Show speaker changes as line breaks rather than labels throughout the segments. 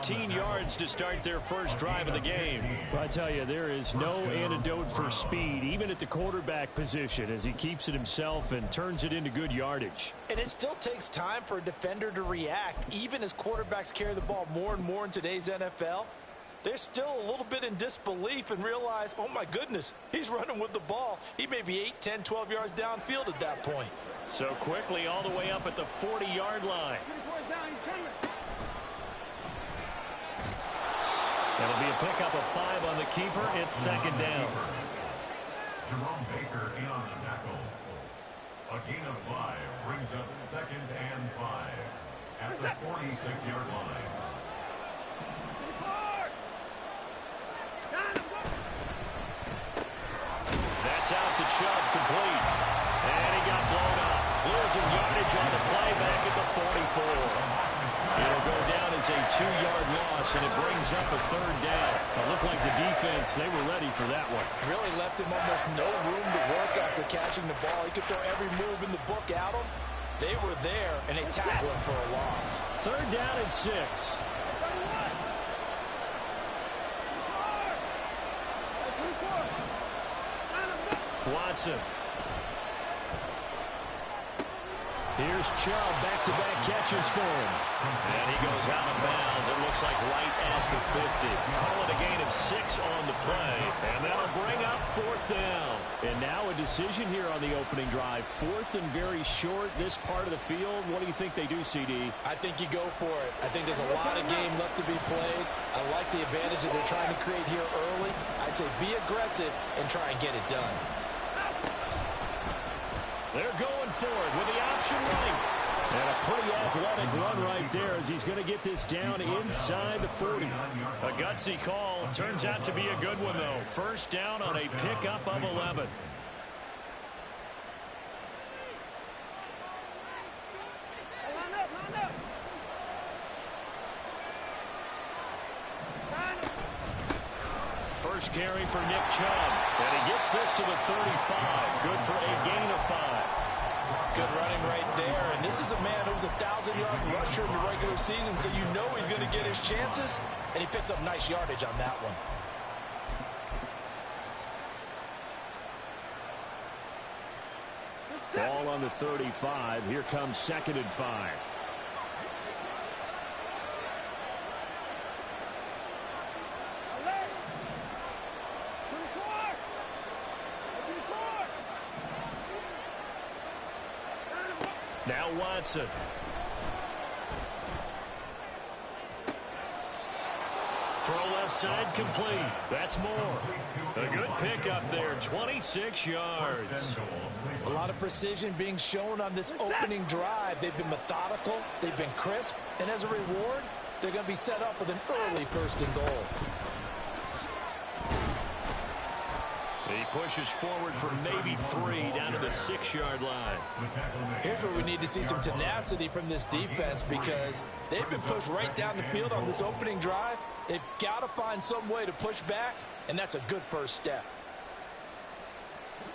15 yards to start their first drive of the game.
Well, I tell you, there is no antidote for speed, even at the quarterback position, as he keeps it himself and turns it into good yardage.
And it still takes time for a defender to react, even as quarterbacks carry the ball more and more in today's NFL. They're still a little bit in disbelief and realize, oh my goodness, he's running with the ball. He may be 8, 10, 12 yards downfield at that point.
So quickly all the way up at the 40-yard line. That'll be a pickup of 5 on the keeper. It's second down.
Jerome Baker in on the tackle. A gain of 5 brings up second and 5 at the 46-yard line.
That's out to Chubb, complete. And he got blown up. Losing yardage on the play back at the 44. It'll go down as a 2-yard loss, and it brings up a third down.
It looked like the defense, they were ready for that one.
Really left him almost no room to work after catching the ball. He could throw every move in the book at him. They were there, and they tackled him for a loss.
Third down and 6.
Watson.
Here's Chubb, back-to-back catches for him.
And he goes out of bounds. It looks like right at the 50. Call it a gain of 6 on the play. And that'll bring up fourth down.
And now a decision here on the opening drive. Fourth and very short, this part of the field. What do you think they do, CD?
I think you go for it. I think there's a lot of game left to be played. I like the advantage that they're trying to create here early. I say be aggressive and try and get it done.
They're going for it with the option right.
And a pretty athletic run right there as he's going to get this down inside the 40.
A gutsy call. Turns out to be a good one, though. First down on a pickup of 11. First carry for Nick Chubb. And he gets this to the 35. Good for a gain of 5.
Good running right there. And this is a man who was a 1,000-yard rusher in the regular season, so you know he's going to get his chances. And he picks up nice yardage on that one.
Ball on the 35. Here comes second and 5.
Now Watson. Throw left side complete. That's more. A good pickup there. 26 yards.
A lot of precision being shown on this opening drive. They've been methodical. They've been crisp. And as a reward, they're going to be set up with an early first and goal.
He pushes forward for maybe 3 down to the 6-yard line.
Here's where we need to see some tenacity from this defense because they've been pushed right down the field on this opening drive. They've got to find some way to push back, and that's a good first step.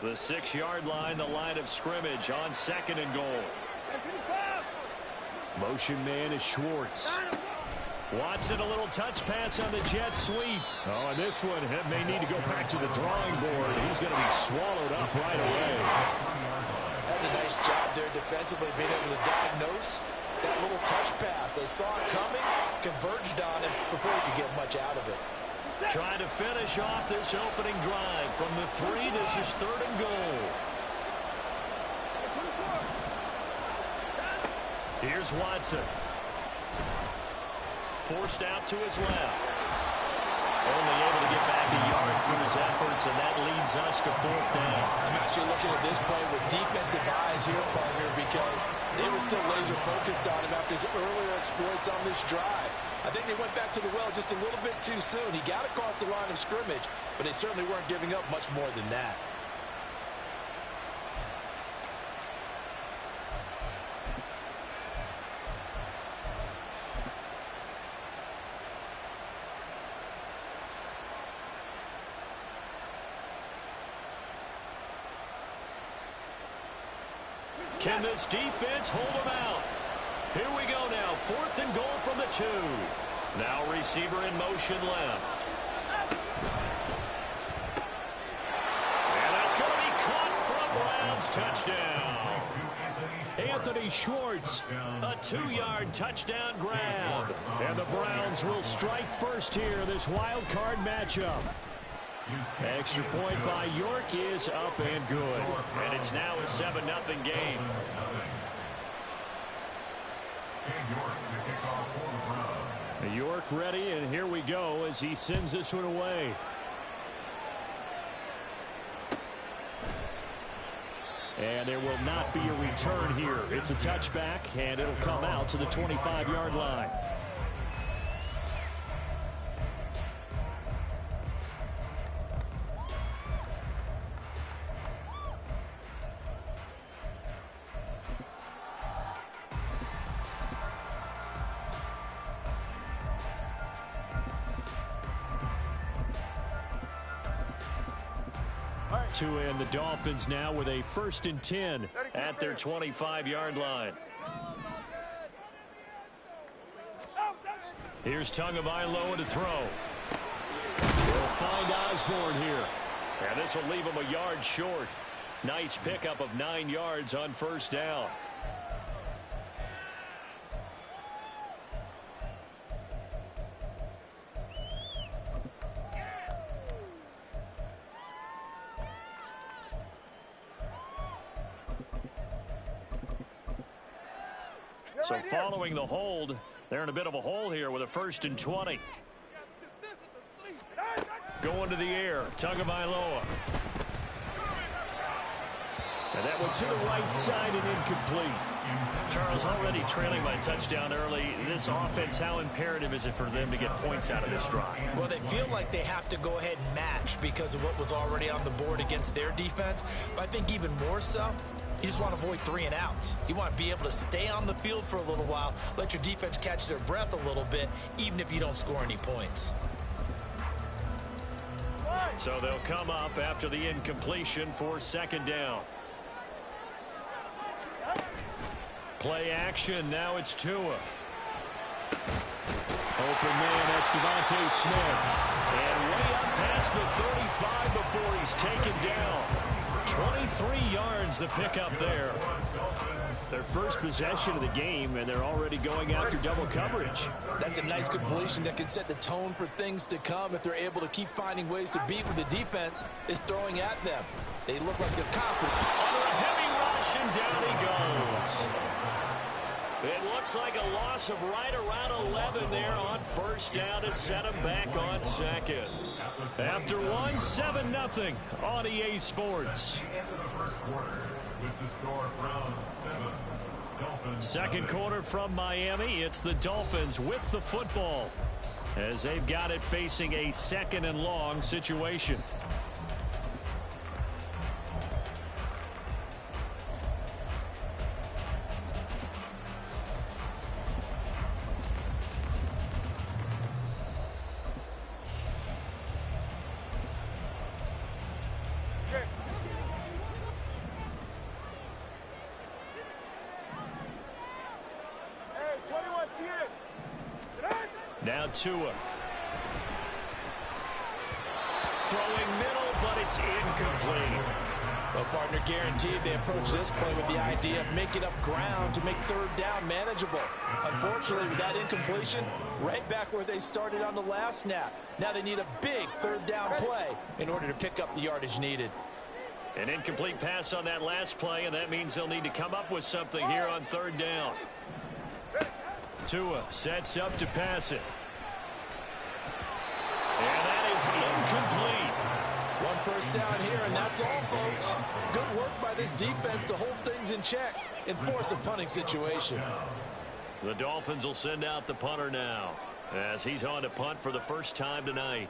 The 6-yard line, the line of scrimmage on second and goal.
Motion man is Schwartz.
Watson, a little touch pass on the jet sweep.
Oh, and this one may need to go back to the drawing board. He's going to be swallowed up right away.
That's a nice job there defensively, being able to diagnose that little touch pass. They saw it coming, converged on him before he could get much out of it.
Trying to finish off this opening drive from the 3. This is third and goal. Here's Watson. Forced out to his left. Only able to get back a yard through his efforts, and that leads us to fourth down.
I'm actually looking at this play with defensive eyes here, partner, because they were still laser focused on him after his earlier exploits on this drive. I think they went back to the well just a little bit too soon. He got across the line of scrimmage, but they certainly weren't giving up much more than that.
Can this defense hold them out? Here we go now. Fourth and goal from the 2. Now receiver in motion left. And that's going to be caught from Browns. Touchdown. Anthony Schwartz, a 2-yard touchdown grab. And the Browns will strike first here, this wild card matchup. Extra point by York is up and good. And it's now a 7-0 game. York ready, and here we go as he sends this one away. And there will not be a return here. It's a touchback, and it'll come out to the 25-yard line. To end the Dolphins now with a 1st and 10 at their 25-yard line. Here's Tagovailoa to throw. They'll find Osborne here. And this will leave him a yard short. Nice pickup of 9 yards on 1st down. So following the hold, they're in a bit of a hole here with a 1st and 20. Going to the air, Tagovailoa. And that one to the right side and incomplete. Charles, already trailing by a touchdown early. This offense, how imperative is it for them to get points out of this drive?
Well, they feel like they have to go ahead and match because of what was already on the board against their defense. But I think even more so, you just want to avoid 3 and outs. You want to be able to stay on the field for a little while, let your defense catch their breath a little bit, even if you don't score any points.
So they'll come up after the incompletion for 2nd down. Play action. Now it's Tua. Open man, that's Devontae Smith. And way up past the 35 before he's taken down. 23 yards the pickup there.
Their first possession of the game, and they're already going after double coverage.
That's a nice completion that can set the tone for things to come if they're able to keep finding ways to beat what the defense is throwing at them. They look like they're confident.
Under a heavy rush, and down he goes. It looks like a loss of right around 11 there on 1st down to set him back on 2nd. After 7-0 on EA Sports. 2nd quarter from Miami. It's the Dolphins with the football as they've got it facing a 2nd and long situation. Now Tua. Throwing middle, but it's incomplete.
Well, partner, guaranteed they approach this play with the idea of making up ground to make 3rd down manageable. Unfortunately, with that incompletion, right back where they started on the last snap. Now they need a big 3rd down play in order to pick up the yardage needed.
An incomplete pass on that last play, and that means they'll need to come up with something here on 3rd down. Tua sets up to pass it. And that is incomplete.
1 first down here, and that's all, folks. Good work by this defense to hold things in check and force a punting situation.
The Dolphins will send out the punter now as he's on to punt for the first time tonight.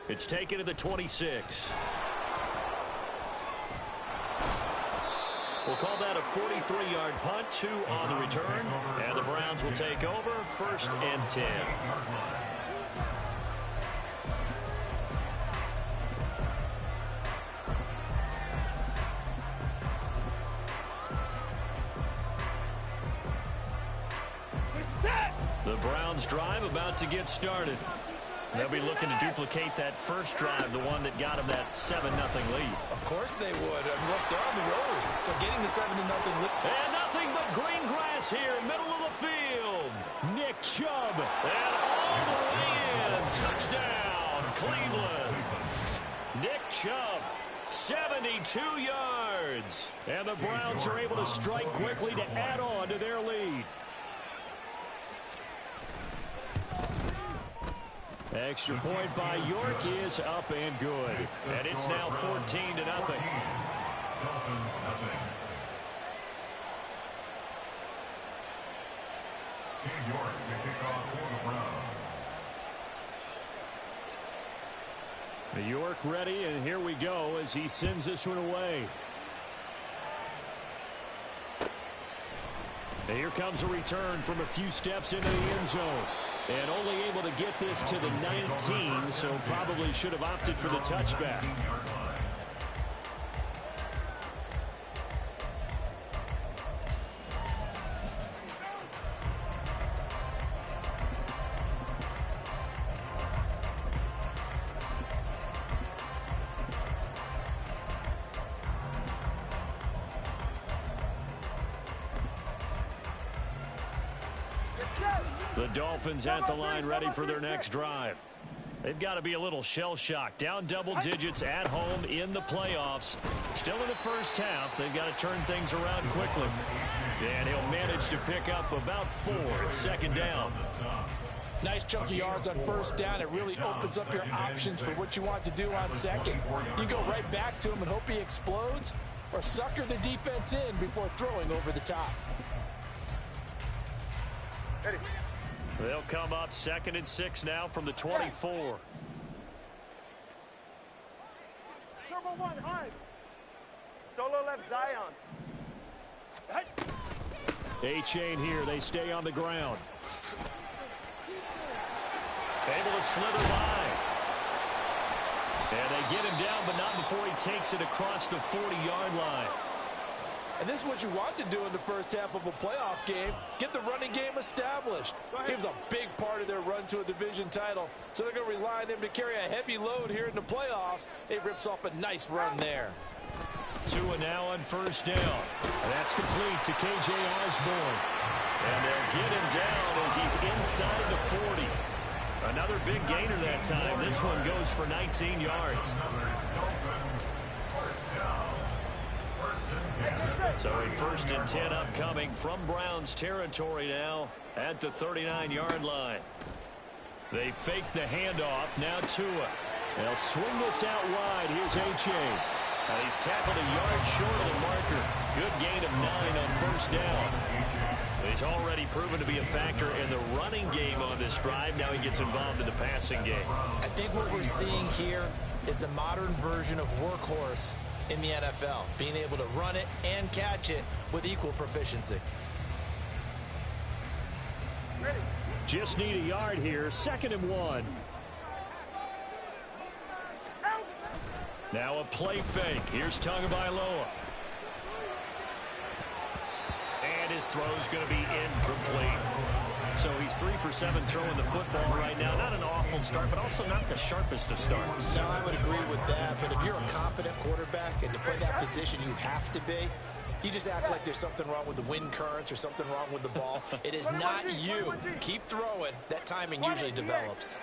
It's taken to the 26. We'll call that a 43-yard punt, 2 on the return, and the Browns will take over 1st and 10.
The Browns drive about to get started. They'll be looking to duplicate that first drive, the one that got them that 7-0 lead.
Of course they would. I mean, look, they're on the road. So getting the 7-0 lead.
And nothing but green grass here, middle of the field. Nick Chubb. And all the way in. Touchdown, Cleveland. Nick Chubb, 72 yards. And the Browns are able to strike quickly to add on to their lead. Extra point by York is up and good. And it's now 14-0.
Dolphins nothing. King York to kick off for the Browns.
York ready, and here we go as he sends this one away. And here comes a return from a few steps into the end zone. And only able to get this to the 19, so probably should have opted for the touchback. The Dolphins at the line ready for their next drive. They've got to be a little shell-shocked. Down double digits at home in the playoffs. Still in the first half. They've got to turn things around quickly. And he'll manage to pick up about 4. It's second down.
Nice chunk of yards on first down. It really opens up your options for what you want to do on second. You go right back to him and hope he explodes, or sucker the defense in before throwing over the top.
Ready.
They'll come up 2nd and 6 now from the 24.
Turbo 1, hard. Solo left Zion.
A-chain here. They stay on the ground. Able to slither by. And they get him down, but not before he takes it across the 40-yard line.
And this is what you want to do in the first half of a playoff game. Get the running game established. He was a big part of their run to a division title. So they're going to rely on him to carry a heavy load here in the playoffs. He rips off a nice run there.
Tua now on first down. That's complete to K.J. Osborne. And they'll get him down as he's inside the 40. Another big gainer that time. This one goes for 19 yards. So a 1st and 10 upcoming from Browns territory now at the 39-yard line. They fake the handoff. Now Tua. They'll swing this out wide. Here's A-chain. And he's tackled a yard short of the marker. Good gain of 9 on first down. He's already proven to be a factor in the running game on this drive. Now he gets involved in the passing game.
I think what we're seeing here is the modern version of workhorse in the NFL, being able to run it and catch it with equal proficiency.
Ready.
Just need a yard here. 2nd and 1.
Out.
Now a play fake. Here's Tagovailoa. And his throw's going to be incomplete. So he's 3 for 7 throwing the football right now. Not an awful start, but also not the sharpest of starts.
No, I would agree with that. But if you're a confident quarterback and to play that position you have to be, you just act like there's something wrong with the wind currents or something wrong with the ball.
It is not you. Keep throwing. That timing usually develops.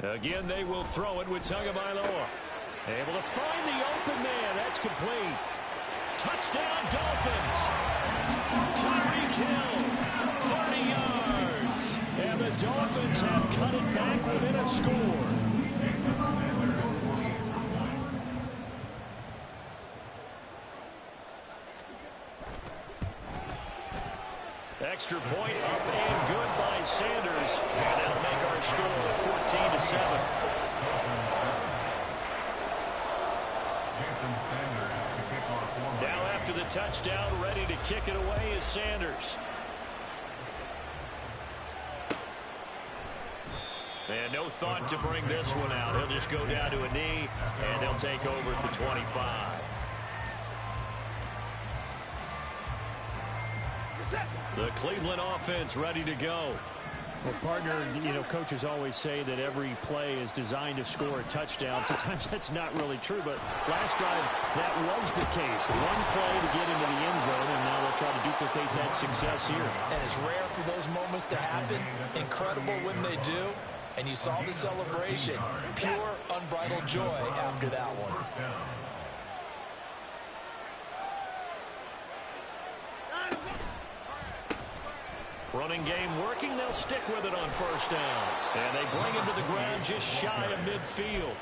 Again, they will throw it with Tagovailoa. Able to find the open man. That's complete. Touchdown, Dolphins. Tyreek Hill, 30 yards. And the Dolphins have cut it back within a score. Extra point up and good by Sanders. And that'll make our score 14-7. Now after the touchdown, ready to kick it away is Sanders. And no thought to bring this one out. He'll just go down to a knee, and they'll take over at the 25.
Set.
The Cleveland offense ready to go.
Well, partner, you know, coaches always say that every play is designed to score a touchdown. Sometimes that's not really true, but last drive, that was the case. One play to get into the end zone, and now they'll try to duplicate that success here.
And it's rare for those moments to happen. Incredible when they do. And you saw the celebration. Pure, unbridled joy after that one.
Running game working. They'll stick with it on first down. And they bring him to the ground just shy of midfield.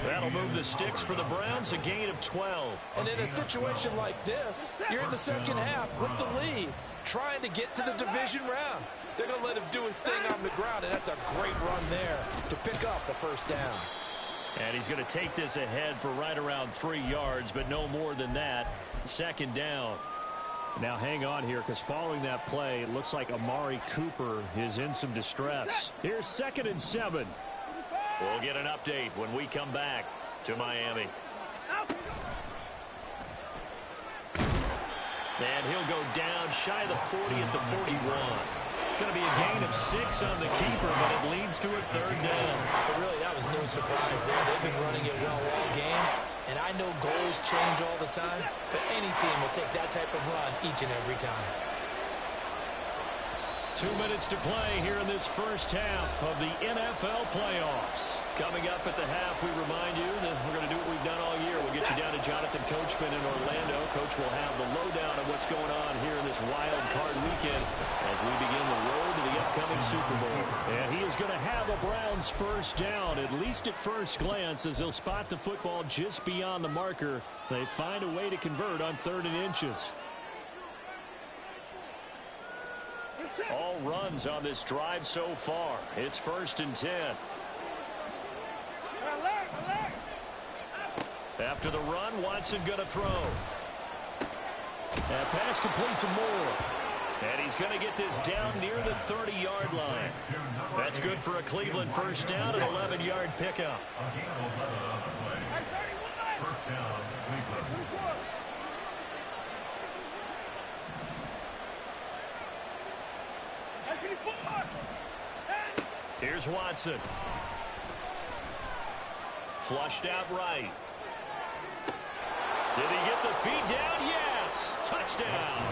That'll move the sticks for the Browns, a gain of 12.
And in a situation like this, you're in the second half with the lead, trying to get to the division round. They're going to let him do his thing on the ground, and that's a great run there to pick up a first down.
And he's going to take this ahead for right around 3 yards, but no more than that. Second down.
Now hang on here, because following that play, it looks like Amari Cooper is in some distress. Here's 2nd and 7.
We'll get an update when we come back to Miami. And he'll go down shy of the 40 at the 41. It's going to be a gain of 6 on the keeper, but it leads to a third down.
But really, that was no surprise there. They've been running it well all game. And I know goals change all the time, but any team will take that type of run each and every time.
2 minutes to play here in this first half of the NFL playoffs. Coming up at the half, we remind you that we're going to do what we've done all year. We'll get you down to Jonathan Coachman in Orlando. Coach will have the lowdown of what's going on here in this wild card weekend as we begin the road to the upcoming Super Bowl.
And he is going to have the Browns first down, at least at first glance, as they'll spot the football just beyond the marker. They find a way to convert on 3rd and inches.
All runs on this drive so far. It's 1st and 10. After the run, Watson going to throw.
That pass complete to Moore.
And he's going to get this down near the 30-yard line. That's good for a Cleveland first down, an 11-yard pickup.
First down, Cleveland.
Here's Watson. Flushed out right. Did he get the feet down? Yes! Touchdown!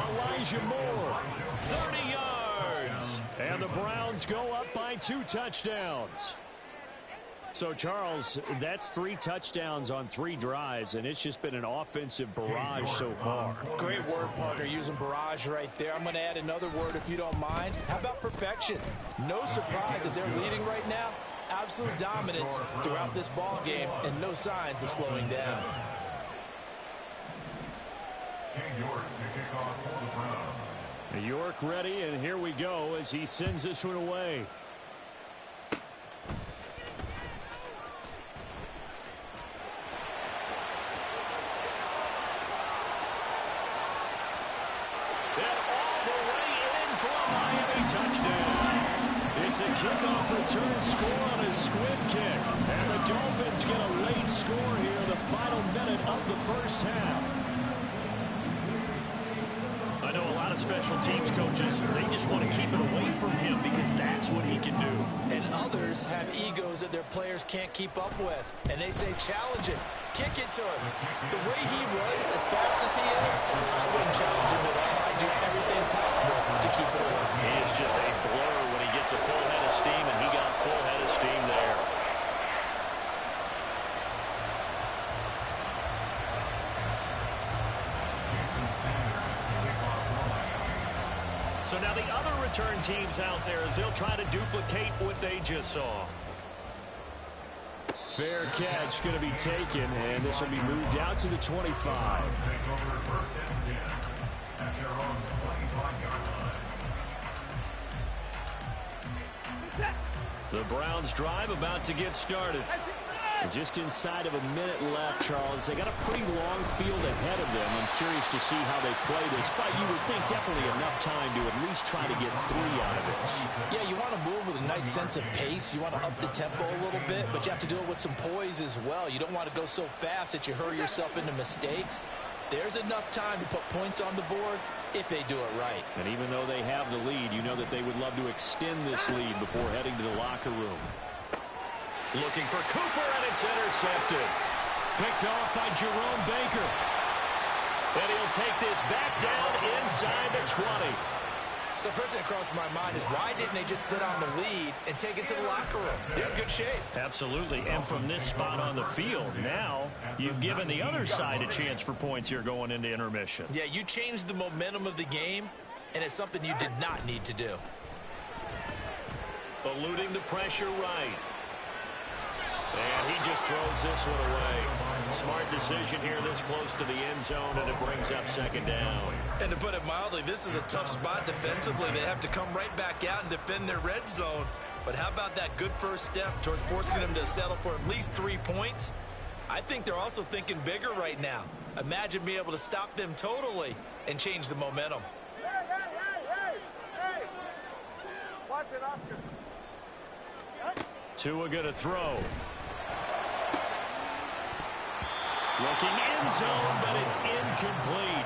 Elijah Moore.
30 yards!
And the Browns go up by 2 touchdowns. So, Charles, that's 3 touchdowns on 3 drives, and it's just been an offensive barrage so far.
Great word, partner, using barrage right there. I'm going to add another word if you don't mind. How about perfection? No surprise that they're leading right now. Absolute dominance throughout this ball game and no signs of slowing down.
York ready, and here we go as he sends this one away.
It's a kickoff return score on a squib kick. And the Dolphins get a late score here in the final minute of the first half. I know a lot of special teams coaches, they just want to keep it away from him because that's what he can do.
And others have egos that their players can't keep up with. And they say challenge him, kick it to him. The way he runs as fast as he is, I wouldn't challenge him at all. I'd do everything possible to keep it away.
He is just a blur when he gets a full head of steam, and he got full head of steam there. So now the other return teams out there as they'll try to duplicate what they just saw.
Fair catch going to be taken, and this will be moved out to the 25.
The Browns drive about to get started.
Just inside of a minute left, Charles. They got a pretty long field ahead of them. I'm curious to see how they play this, but you would think definitely enough time to at least try to get 3 out of it.
Yeah, you want to move with a nice sense of pace. You want to up the tempo a little bit, but you have to do it with some poise as well. You don't want to go so fast that you hurry yourself into mistakes. There's enough time to put points on the board if they do it right.
And even though they have the lead, you know that they would love to extend this lead before heading to the locker room.
Looking for Cooper, and it's intercepted. Picked off by Jerome Baker. And he'll take this back down inside the 20.
So first thing that crossed my mind is why didn't they just sit on the lead and take it to the locker room? They're in good shape.
Absolutely. And from this spot on the field, now you've given the other side a chance for points here going into intermission.
Yeah, you changed the momentum of the game, and it's something you did not need to do.
Eluding the pressure right. And he just throws this one away. Smart decision here this close to the end zone, and it brings up second down.
And to put it mildly, this is a tough spot defensively. They have to come right back out and defend their red zone. But how about that good first step towards forcing them to settle for at least 3 points? I think they're also thinking bigger right now. Imagine being able to stop them totally and change the momentum.
Hey! Watson, Oscar.
Tua gonna throw. Looking end zone, but it's incomplete.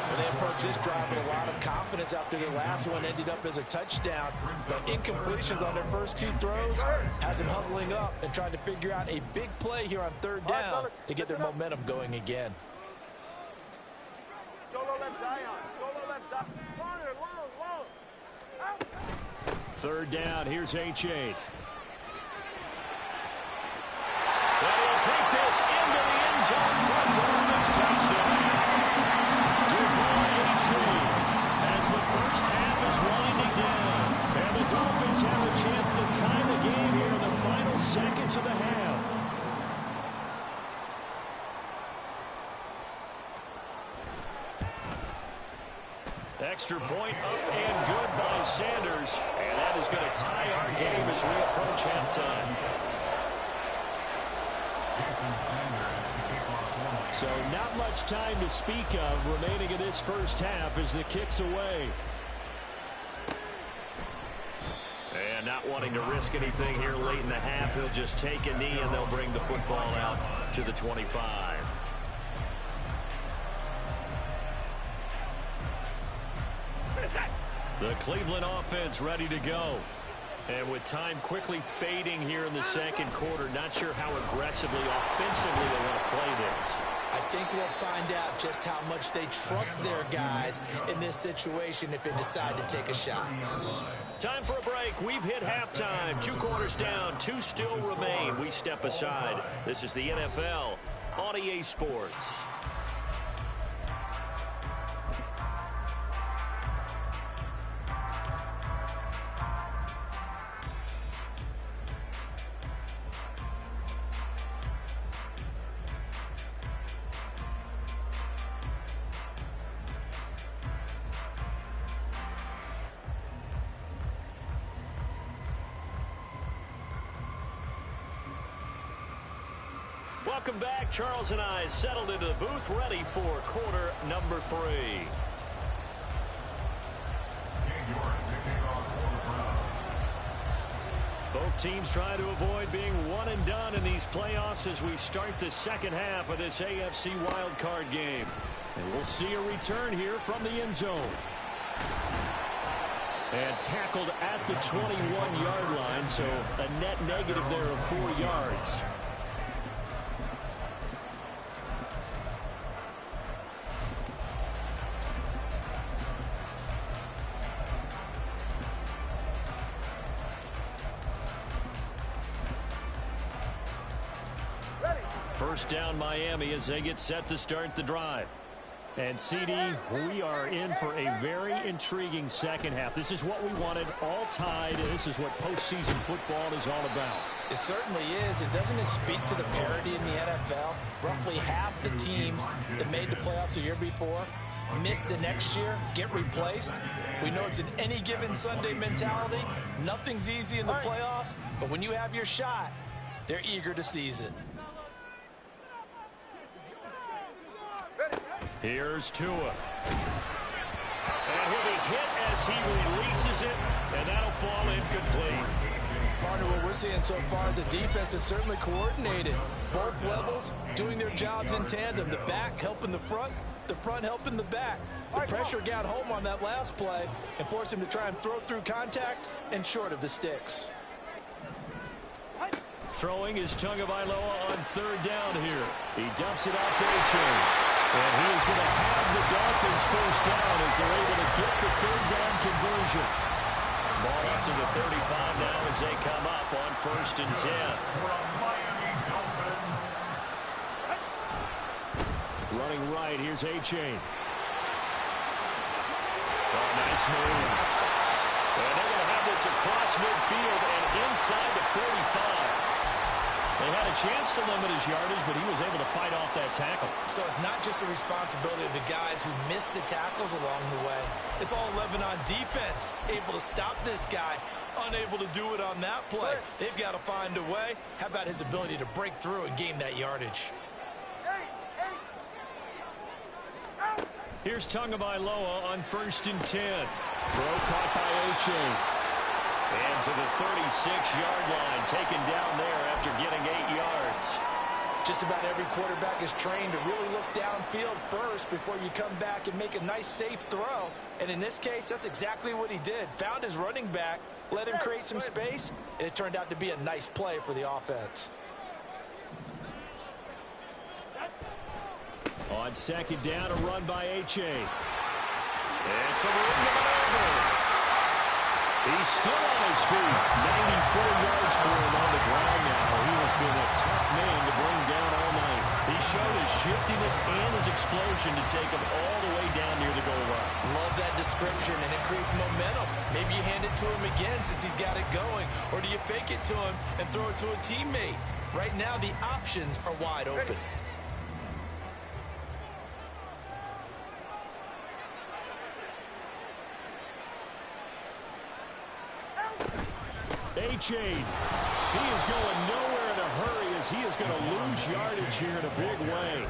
Well, they approached this drive with a lot of confidence after their last one ended up as a touchdown. But incompletions on their first 2 throws has them huddling up and trying to figure out a big play here on third down to get their momentum going again.
Solo left Zion. Corner, long. Out.
Third down, here's H8. And he'll take this into the end zone for a Dolphins touchdown. Devon Achane as the first half is winding down. And the Dolphins have a chance to tie the game here in the final seconds of the half. Extra point up and good by Sanders. And that is going to tie our game as we approach halftime. So not much time to speak of remaining in this first half as the kick's away. And not wanting to risk anything here late in the half, he'll just take a knee and they'll bring the football out to the 25. The Cleveland offense ready to go. And with time quickly fading here in the second quarter, not sure how aggressively, offensively they want to play this.
I think we'll find out just how much they trust their guys in this situation if they decide to take a shot.
Time for a break. We've hit halftime. 2 quarters down, 2 still remain. We step aside. This is the NFL on EA Sports. Welcome back. Charles and I settled into the booth, ready for quarter number 3. Both teams try to avoid being one and done in these playoffs as we start the second half of this AFC wildcard game. And we'll see a return here from the end zone. And tackled at the 21-yard line, so a net negative there of 4 yards. First down Miami as they get set to start the drive. And CD, we are in for a very intriguing second half. This is what we wanted, all tied. This is what postseason football is all about.
It certainly is. And doesn't it speak to the parity in the NFL? Roughly half the teams that made the playoffs the year before miss the next year, get replaced. We know it's an any given Sunday mentality. Nothing's easy in the playoffs, but when you have your shot, they're eager to seize it.
Here's Tua. And he'll be hit as he releases it, and that'll fall incomplete.
Partner, what we're seeing so far is a defense that's certainly coordinated. Both levels doing their jobs in tandem. The back helping the front, the front helping the back. The pressure got home on that last play and forced him to try and throw through contact and short of the sticks.
Throwing is Tagovailoa on third down here. He dumps it off to A-Chain. And he is going to have the Dolphins first down as they're able to get the third down conversion. Ball up to the 35 now as they come up on 1st and 10. Running right, here's A-Chain. Oh, nice move. And they're going to have this across midfield and inside the 45. They had a chance to limit his yardage, but he was able to fight off that tackle.
So it's not just the responsibility of the guys who missed the tackles along the way. It's all 11 on defense. Able to stop this guy, unable to do it on that play. They've got to find a way. How about his ability to break through and gain that yardage?
Here's Tagovailoa on 1st and 10. Throw caught by A-Chain. And to the 36-yard line, taken down there after getting 8 yards.
Just about every quarterback is trained to really look downfield first before you come back and make a nice, safe throw. And in this case, that's exactly what he did. Found his running back, let him create some space, and it turned out to be a nice play for the offense.
On 2nd down, a run by A-Chain. And some room to maneuver. He's still on his feet. 94 yards for him on the ground now. He has been a tough man to bring down all night. He showed his shiftiness and his explosion to take him all the way down near the goal line.
Love that description, and it creates momentum. Maybe you hand it to him again since he's got it going, or do you fake it to him and throw it to a teammate? Right now, the options are wide open.
A-Chain. He is going nowhere in a hurry as he is going to lose yardage here in a big way.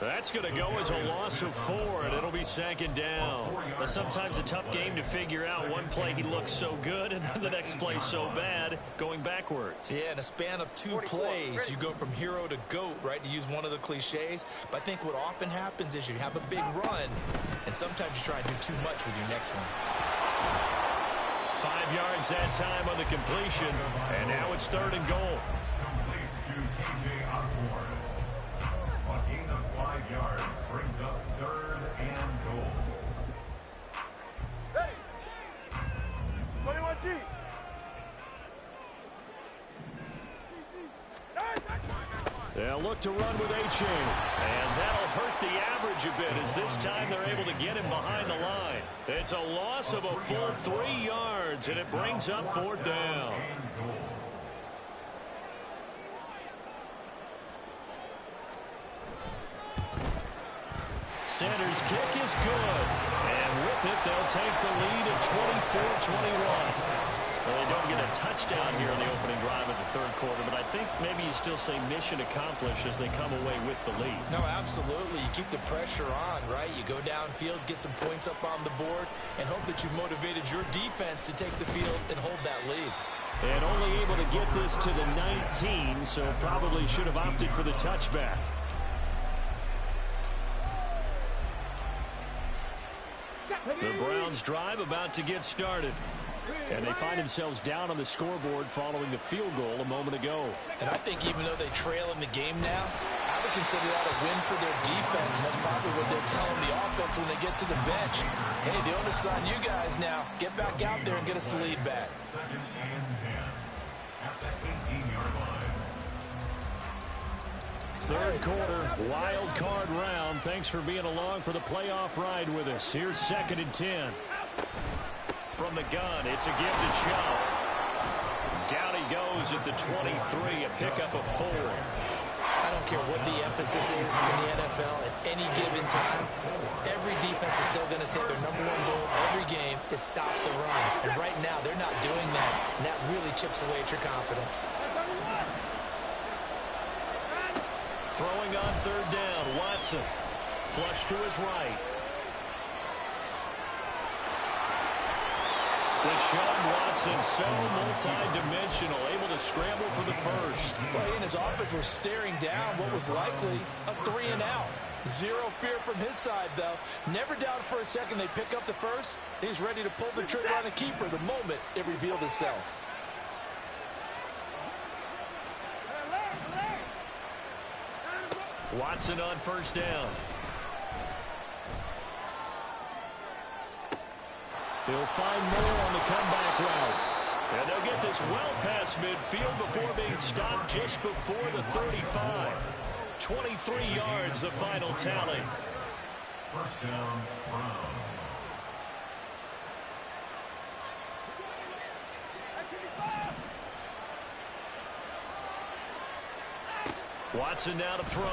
That's going to go as a loss of 4, and it'll be 2nd down. But sometimes a tough game to figure out. One play he looks so good, and then the next play so bad, going backwards.
Yeah, in a span of 2 plays, you go from hero to GOAT, right, to use one of the cliches. But I think what often happens is you have a big run, and sometimes you try and do too much with your next one.
5 yards that time on the completion, and now it's 3rd and goal.
Complete to K.J. Osborne. A gain of 5 yards brings up 3rd and goal.
Hey! 21G!
They'll look to run with A-Chain, and that'll hurt the average a bit as this time they're able to get him behind the line. It's a loss of a full 3 yards, and it brings up 4th down. Sanders' kick is good, and with it, they'll take the lead at 24-21. Well, they don't get a touchdown here in the opening drive of the 3rd quarter, but I think maybe you still say mission accomplished as they come away with the lead.
No, absolutely. You keep the pressure on, right? You go downfield, get some points up on the board, and hope that you motivated your defense to take the field and hold that lead.
And only able to get this to the 19, so probably should have opted for the touchback. The Browns drive about to get started. And they find themselves down on the scoreboard following the field goal a moment ago.
And I think even though they trail in the game now, I would consider that a win for their defense. And that's probably what they're telling the offense when they get to the bench. Hey, the onus is on you guys now. Get back out there and get us the lead back.
2nd and 10 at the 18-yard line.
3rd quarter, wild card round. Thanks for being along for the playoff ride with us. Here's 2nd and 10. From the gun, it's a give to Chubb. Down he goes at the 23, a pickup of 4.
I don't care what the emphasis is in the NFL at any given time. Every defense is still going to say their #1 goal every game is stop the run. And right now, they're not doing that, and that really chips away at your confidence.
Throwing on 3rd down, Watson. Flush to his right. Deshaun Watson, so multi-dimensional, able to scramble for the first.
Well, he and his offense were staring down what was likely a 3-and-out. Zero fear from his side, though. Never doubted for a second they pick up the first. He's ready to pull the trigger on a keeper the moment it revealed itself.
Watson on first down. He'll find more on the comeback route. And they'll get this well past midfield before being stopped just before the 35. 23 yards, the final tally.
First down, Browns.
Watson now to throw.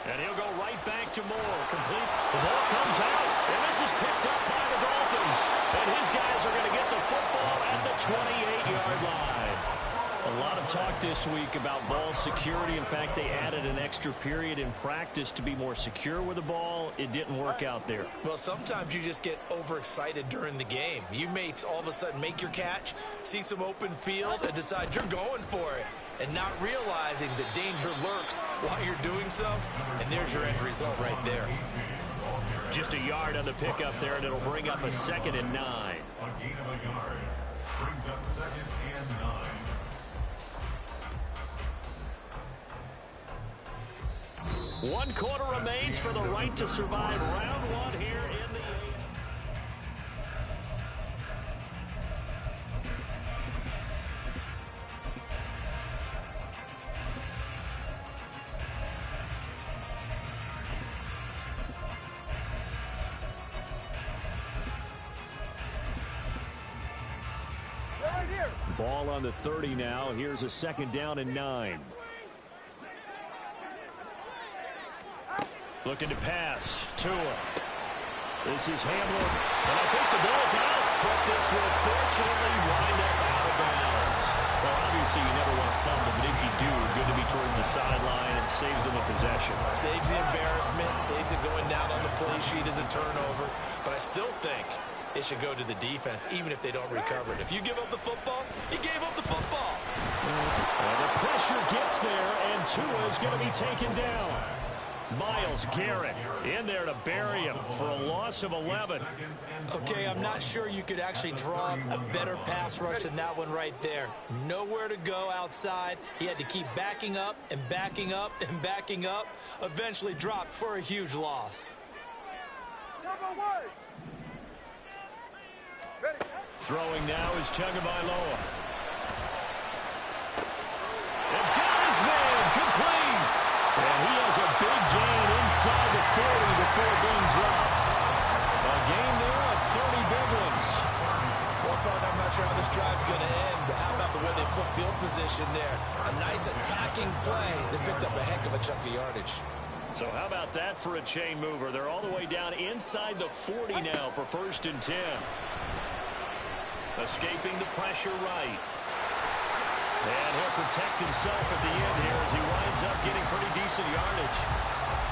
And he'll go right back to Moore. Complete. The ball comes out. And this is picked up by the Dolphins. And his guys are going to get the football at the 28-yard line. A lot of talk this week about ball security. In fact, they added an extra period in practice to be more secure with the ball. It didn't work out there.
Well, sometimes you just get overexcited during the game. You may all of a sudden make your catch, see some open field, and decide you're going for it, and not realizing that danger lurks while you're doing so. And there's your end result right there.
Just a yard on the pickup there, and it'll bring up a 2nd and 9.
A gain of a yard brings up 2nd and 9.
One quarter remains for the right to survive round one here in the 8th.
Right here.
Ball on the 30 now. Here's a 2nd down and 9. Looking to pass. Tua. This is Hamler. And I think the ball's out. But this will fortunately wind up out of bounds. Well, obviously you never want to fumble, but if you do, good to be towards the sideline and saves them a possession.
Saves the embarrassment, saves it going down on the play sheet as a turnover. But I still think it should go to the defense, even if they don't recover it. If you give up the football, you gave up the football.
Well, the pressure gets there, and Tua is going to be taken down. Myles Garrett in there to bury him for a loss of 11.
Okay, I'm not sure you could actually draw a better pass rush than that one right there. Nowhere to go outside. He had to keep backing up and backing up and backing up. Eventually dropped for a huge loss.
Turbo one. Ready.
Throwing now is Tagovailoa. And got his man complete. And he has a big gain inside the 40 before being dropped. A gain there of 30 big ones.
Well, partner, I'm not sure how this drive's going to end, but how about the way they flip field position there? A nice attacking play that picked up a heck of a chunk of yardage.
So how about that for a chain mover? They're all the way down inside the 40 now for 1st and 10. Escaping the pressure right. And he'll protect himself at the end here as he winds up getting pretty decent yardage.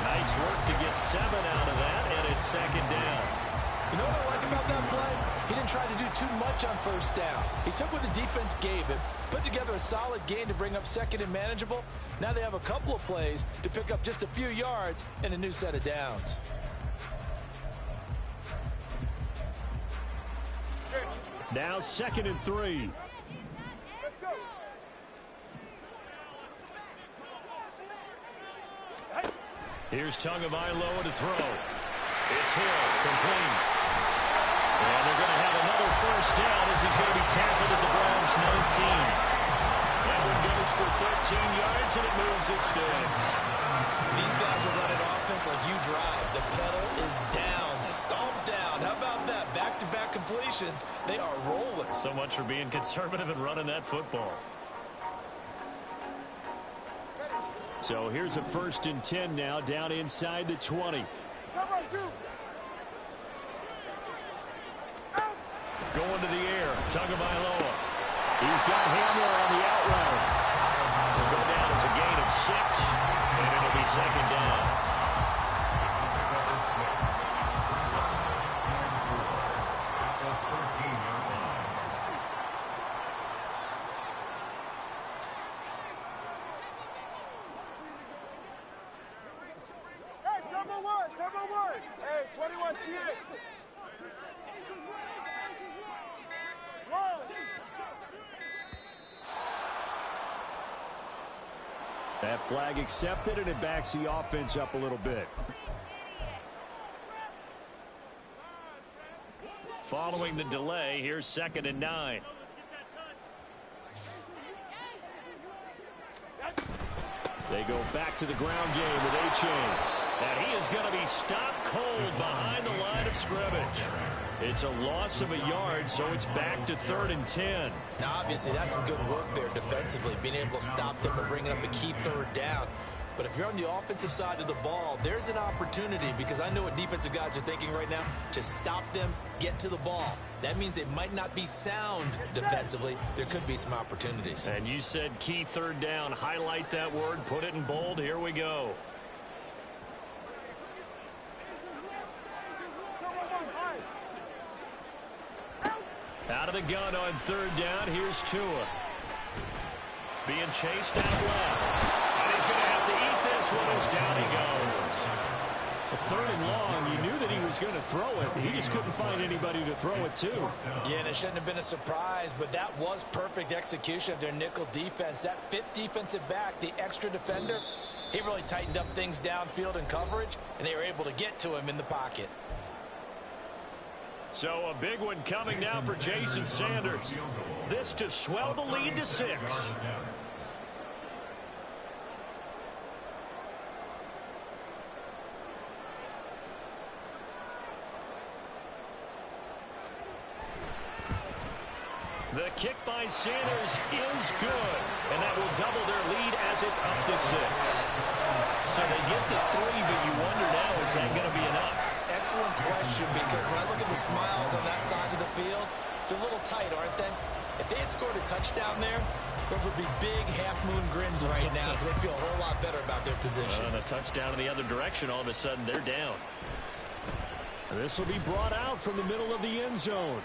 Nice work to get 7 out of that, and it's 2nd down.
You know what I like about that play? He didn't try to do too much on 1st down. He took what the defense gave him, put together a solid gain to bring up 2nd and manageable. Now they have a couple of plays to pick up just a few yards and a new set of downs.
Now 2nd and 3.
Let's go.
Here's Tagovailoa to throw. It's Hill, complete. And they're going to have another 1st down as he's going to be tackled at the Browns' 19. That one goes for 13 yards, and it moves his sticks.
These guys are running offense like you drive. The pedal is down, stomped down. How about that? Back-to-back completions. They are rolling.
So much for being conservative and running that football. So here's a 1st and 10 now, down inside the 20.
Turbo two. Out.
Going to the air, Tagovailoa. He's got Hamler on the out route. Will go down as a gain of 6, and it'll be 2nd down. That flag accepted, and it backs the offense up a little bit. Following the delay, here's 2nd and 9. They go back to the ground game with A-Chain. And he is going to be stopped cold behind the line of scrimmage. It's a loss of a yard, so it's back to 3rd and 10.
Now, obviously, that's some good work there defensively, being able to stop them and bringing up a key 3rd down. But if you're on the offensive side of the ball, there's an opportunity, because I know what defensive guys are thinking right now. Just stop them, get to the ball. That means they might not be sound defensively. There could be some opportunities.
And you said key 3rd down. Highlight that word, put it in bold. Here we go. Out of the gun on 3rd down. Here's Tua. Being chased out left. And he's going to have to eat this one as down he goes. A 3rd and long. You knew that he was going to throw it. He just couldn't find anybody to throw it to.
Yeah, and it shouldn't have been a surprise, but that was perfect execution of their nickel defense. That 5th defensive back, the extra defender, he really tightened up things downfield in coverage, and they were able to get to him in the pocket.
So a big one coming now for Jason Sanders. This to swell the lead to 6. The kick by Sanders is good, and that will double their lead as it's up to 6. So they get to 3, but you wonder now, is that going to be enough?
Excellent question, because when I look at the smiles on that side of the field, they're a little tight, aren't they? If they had scored a touchdown there, those would be big half-moon grins right now, because they feel a whole lot better about their position.
And a touchdown in the other direction, all of a sudden they're down. This will be brought out from the middle of the end zone.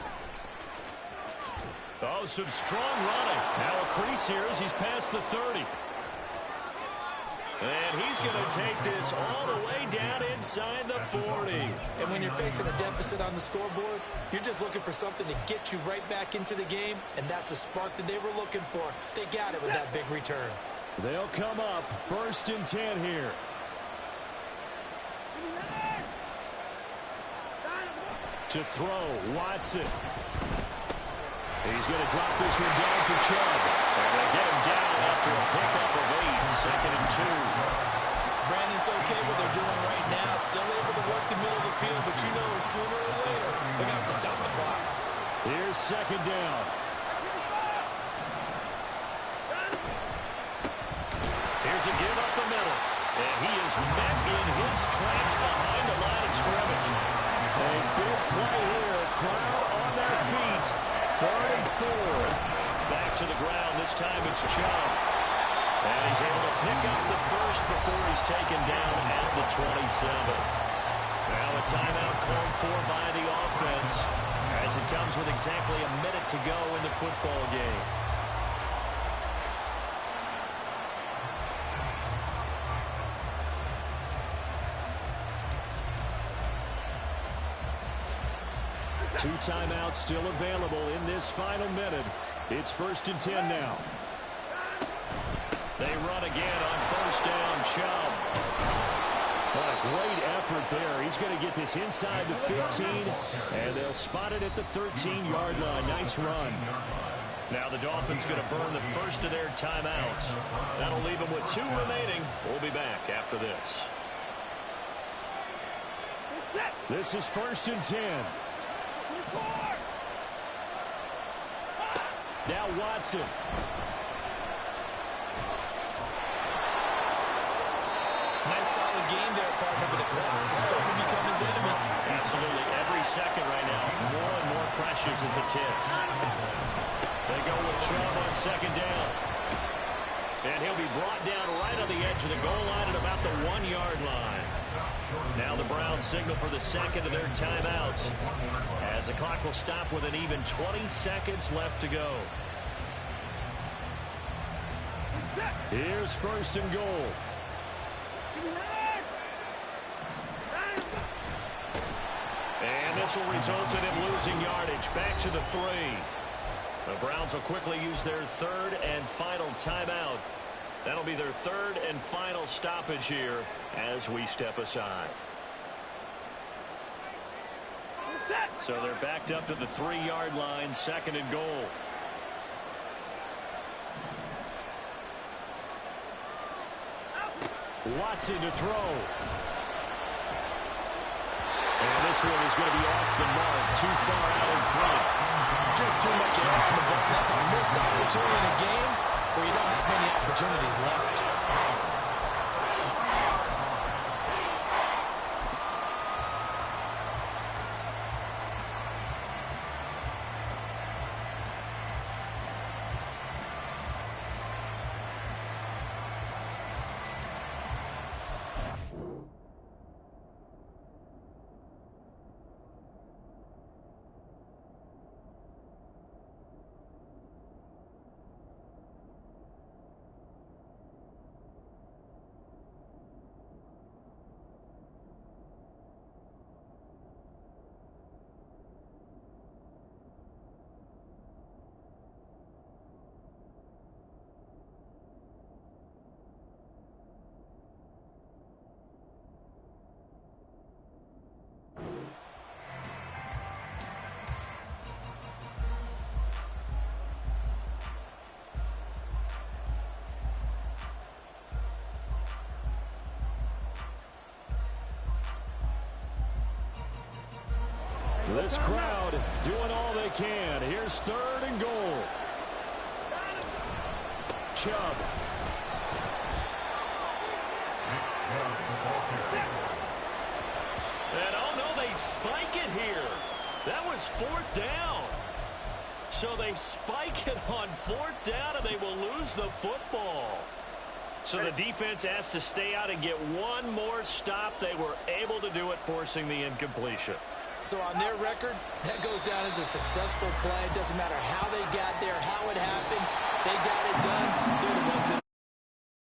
Oh, some strong running. Now a crease here as he's past the 30. And he's going to take this all the way down inside the 40.
And when you're facing a deficit on the scoreboard, you're just looking for something to get you right back into the game, and that's the spark that they were looking for. They got it with that big return.
They'll come up 1st and 10 here. To throw, Watson. He's going to drop this one down for Chubb. And they get him down after a pickup of 8, 2nd and 2.
Brandon's okay what they're doing right now. Still able to work the middle of the field, but you know sooner or later they're going to have to stop the clock.
Here's 2nd down. Here's a give up the middle. And he is met in his tracks behind the line of scrimmage. A big play here. Crowd on their feet. 3rd and 4. Back to the ground. This time it's Chubb. And he's able to pick up the first before he's taken down at the 27. Now a timeout called for by the offense as it comes with exactly a minute to go in the football game. Two timeouts still available in this final minute. It's 1st and 10 now. They run again on 1st down. Chubb. What a great effort there. He's going to get this inside the 15, and they'll spot it at the 13-yard line. Nice run. Now the Dolphins going to burn the first of their timeouts. That'll leave them with 2 remaining. We'll be back after this. This is 1st and 10. Now Watson.
Nice solid game there, partner, but the clock is starting to become his enemy.
Absolutely. Every second right now, more and more precious as it ticks. They go with Chubb on 2nd down. And he'll be brought down right on the edge of the goal line at about the 1-yard line. Now the Browns signal for the second of their timeouts as the clock will stop with an even 20 seconds left to go. Here's 1st and goal. And this will result in him losing yardage back to the 3. The Browns will quickly use their 3rd and final timeout. That'll be their third and final stoppage here as we step aside. So they're backed up to the 3-yard line, 2nd and goal. Watson to throw. And this one is going to be off the mark, too far out in front.
Just too much air on the ball. That's a missed opportunity in a game where you don't have many opportunities left.
This crowd doing all they can. Here's 3rd and goal. Chubb. And oh no, they spike it here. That was 4th down. So they spike it on 4th down and they will lose the football. So the defense has to stay out and get one more stop. They were able to do it, forcing the incompletion.
So on their record, that goes down as a successful play. It doesn't matter how they got there, how it happened.